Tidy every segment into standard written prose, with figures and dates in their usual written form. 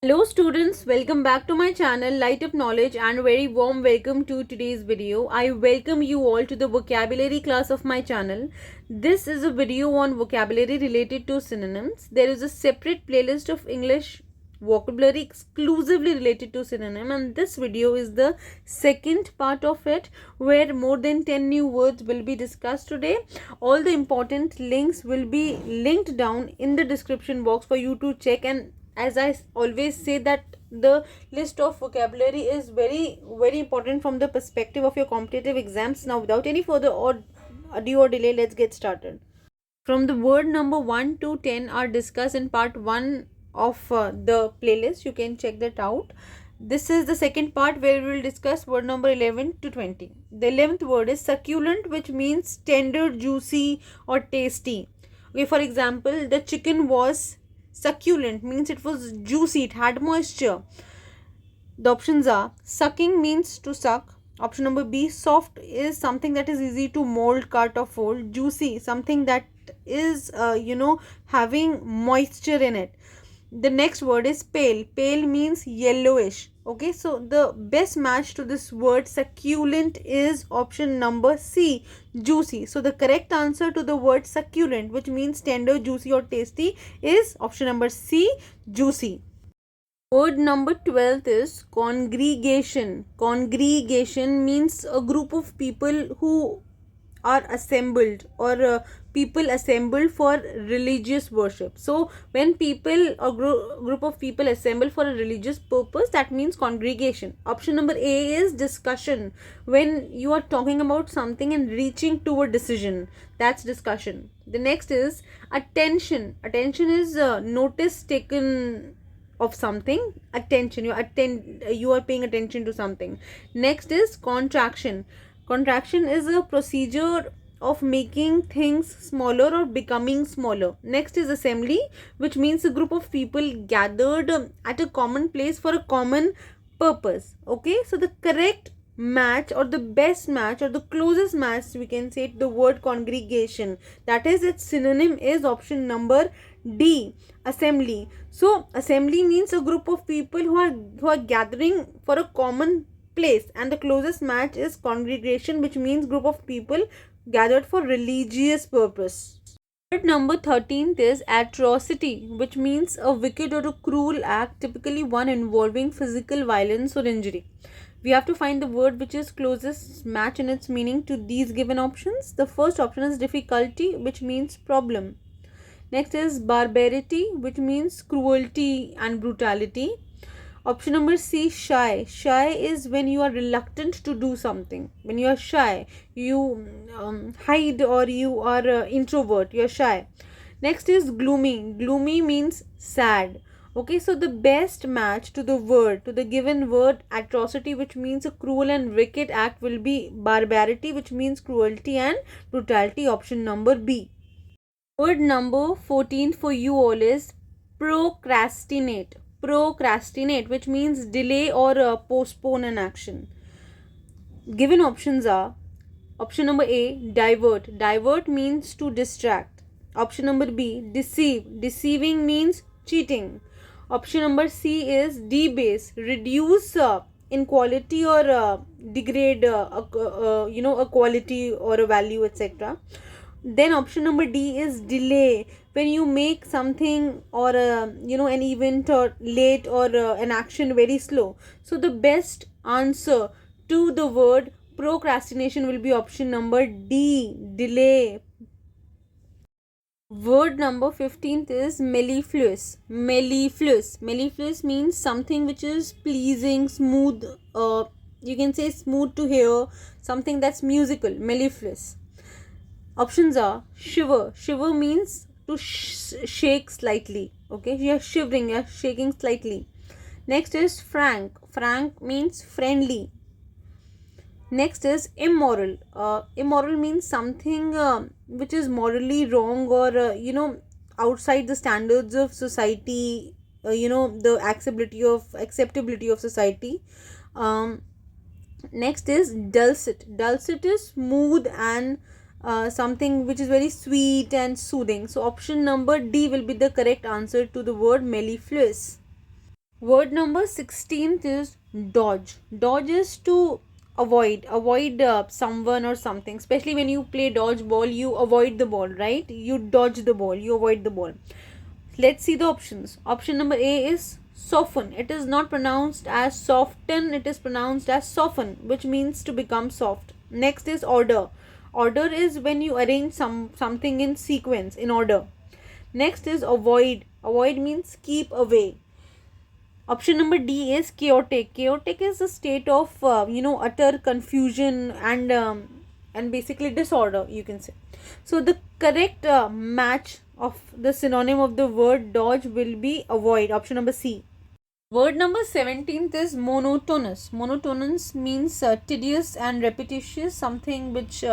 Hello students, welcome back to my channel Lightup Knowledge and very warm welcome to today's video. I welcome you all to the vocabulary class of my channel. This is a video on vocabulary related to synonyms. There is a separate playlist of English vocabulary exclusively related to synonym, and this video is the second part of it where more than 10 new words will be discussed today. All the important links will be linked down in the description box for you to check, and as I always say that the list of vocabulary is very important from the perspective of your competitive exams. Now without any further ado or delay, let's get started. From the word number 1 to 10 are discussed in part 1 of the playlist. You can check that out. This is the second part where we will discuss word number 11 to 20. The 11th word is succulent, which means tender, juicy or tasty. Okay, for example, the chicken was succulent, means it was juicy, it had moisture. The options are sucking means to suck. Option number B, soft is something that is easy to mold, cut or fold. Juicy, something that is having moisture in it. The next word is pale. Pale means yellowish. Okay, so the best match to this word succulent is option number C, juicy. So the correct answer to the word succulent, which means tender, juicy or tasty, is option number C, juicy. Word number 12 is congregation. Congregation means a group of people who are assembled, or people assembled for religious worship. So when people or group of people assemble for a religious purpose, that means congregation. Option number A is discussion. When you are talking about something and reaching to a decision, that's discussion. The next is attention. Attention is notice taken of something. Attention, you are paying attention to something. Next is contraction. Contraction is a procedure of making things smaller or becoming smaller. Next is assembly, which means a group of people gathered at a common place for a common purpose. Okay, so the correct match or the best match or the closest match we can say to the word congregation, that is its synonym, is option number D, assembly. So assembly means a group of people who are gathering for a common place, and the closest match is congregation, which means group of people gathered for religious purpose. Word number 13th is atrocity, which means a wicked or a cruel act, typically one involving physical violence or injury. We have to find the word which is closest match in its meaning to these given options. The first option is difficulty, which means problem. Next is barbarity, which means cruelty and brutality. Option number C, shy. Shy is when you are reluctant to do something. When you are shy, you hide, or you are introvert, you are shy. Next is gloomy. Gloomy means sad. Okay, so the best match to the given word atrocity, which means a cruel and wicked act, will be barbarity, which means cruelty and brutality, option number B. Word number 14 for you all is procrastinate. Procrastinate, which means delay or postpone an action. Given options are option number A, divert. Divert means to distract. Option number B, deceive. Deceiving means cheating. Option number C is debase, reduce in quality or degrade a quality or a value, etc. Then option number D is delay, when you make something or an event or late, or an action very slow. So the best answer to the word procrastination will be option number D, delay. Word number 15th is mellifluous. Mellifluous. Mellifluous means something which is pleasing, smooth, you can say smooth to hear, something that's musical, mellifluous. Options are shiver. Shiver means to shake slightly. Okay, you are shivering, you are shaking slightly. Next is frank. Frank means friendly. Next is immoral. Immoral means something which is morally wrong, or outside the standards of society, the acceptability of society. Next is dulcet. Dulcet is smooth and something which is very sweet and soothing. So option number D will be the correct answer to the word mellifluous. Word number 16th is dodge. Dodge is to avoid someone or something. Especially when you play dodgeball, you avoid the ball, right? You dodge the ball, you avoid the ball. Let's see the options. Option number A is soften. It is not pronounced as soften, it is pronounced as soften, which means to become soft. Next is order. Order is when you arrange something in sequence, in order. Next is avoid. Avoid means keep away. Option number D is chaotic. Chaotic is a state of utter confusion and basically disorder, you can say. So the correct match of the synonym of the word dodge will be avoid. Option number C. Word number 17th is monotonous. Monotonous means tedious and repetitious, something which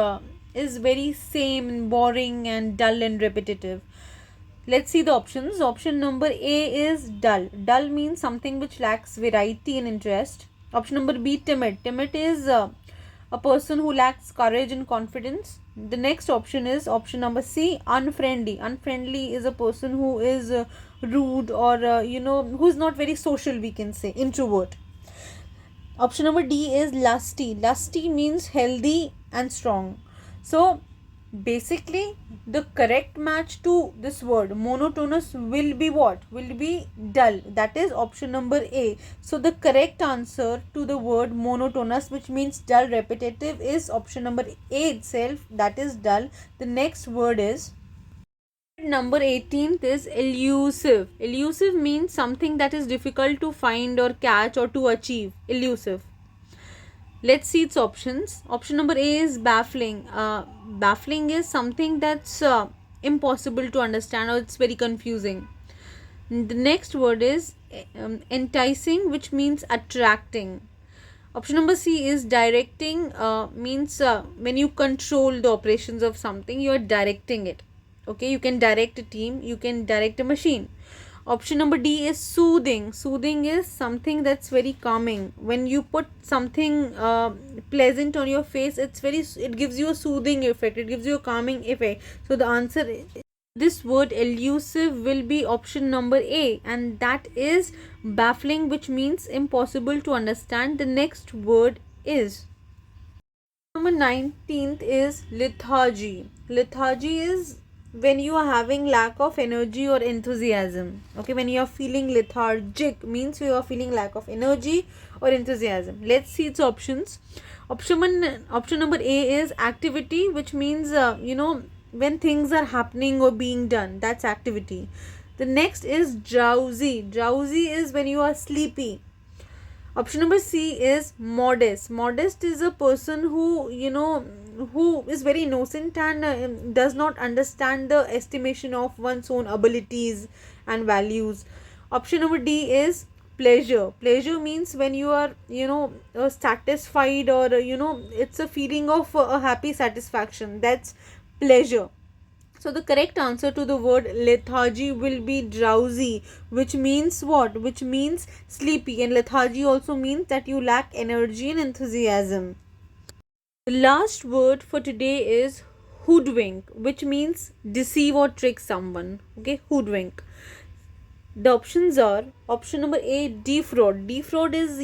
is very same and boring and dull and repetitive. Let's see the options. Option number A is dull. Dull means something which lacks variety and interest. Option number B, timid. Timid is a person who lacks courage and confidence. The next option is option number C, unfriendly. Unfriendly is a person who is rude or who is not very social, we can say, introvert. Option number D is lusty. Lusty means healthy and strong. So basically the correct match to this word monotonous will be what? Will be dull. That is option number A. So the correct answer to the word monotonous, which means dull, repetitive, is option number A itself, that is dull. The next word is number 18th is elusive. Elusive means something that is difficult to find or catch or to achieve. Elusive. Let's see its options. Option number A is baffling. Baffling is something that's impossible to understand or it's very confusing. The next word is enticing, which means attracting. Option number C is directing. Means when you control the operations of something, you are directing it. Okay, you can direct a team, you can direct a machine. Option number D is soothing. Soothing is something that's very calming. When you put something pleasant on your face, it gives you a soothing effect. It gives you a calming effect. So the answer is, this word elusive will be option number A, and that is baffling, which means impossible to understand. The next word is number 19th is lethargy. Lethargy is when you are having lack of energy or enthusiasm. Okay, when you are feeling lethargic means you are feeling lack of energy or enthusiasm. Let's see its options. Option number A is activity, which means when things are happening or being done, that's activity. The next is drowsy. Drowsy is when you are sleepy. Option number C is modest. Modest is a person who is very innocent and does not understand the estimation of one's own abilities and values. Option number D is pleasure. Pleasure means when you are satisfied or it's a feeling of a happy satisfaction. That's pleasure. So the correct answer to the word lethargy will be drowsy, which means what? Which means sleepy, and lethargy also means that you lack energy and enthusiasm. The last word for today is hoodwink, which means deceive or trick someone. Okay, hoodwink. The options are option number A, defraud. Defraud is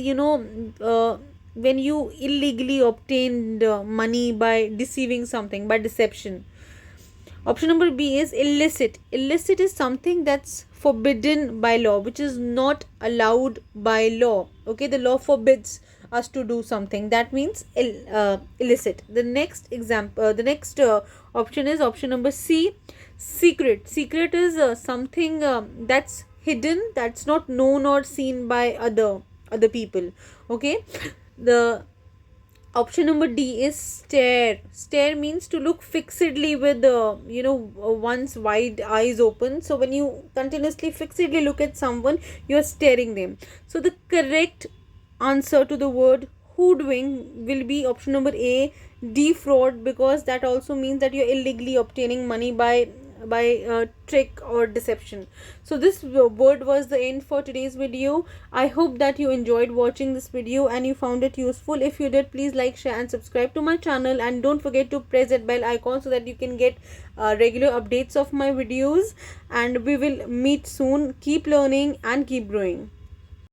when you illegally obtained money by deceiving something, by deception. Option number B is illicit. Illicit is something that's forbidden by law, which is not allowed by law. Okay, the law forbids us to do something. That means illicit. The next option is option number C, secret. Secret is something that's hidden, that's not known or seen by other people. Okay, the option number D is stare. Stare means to look fixedly with one's wide eyes open. So when you continuously fixedly look at someone, you are staring them. So the correct answer to the word hoodwink will be option number A, defraud, because that also means that you are illegally obtaining money by trick or deception. So this word was the end for today's video. I hope that you enjoyed watching this video and you found it useful. If you did, please like, share and subscribe to my channel, and don't forget to press that bell icon so that you can get regular updates of my videos, and we will meet soon. Keep learning and keep growing.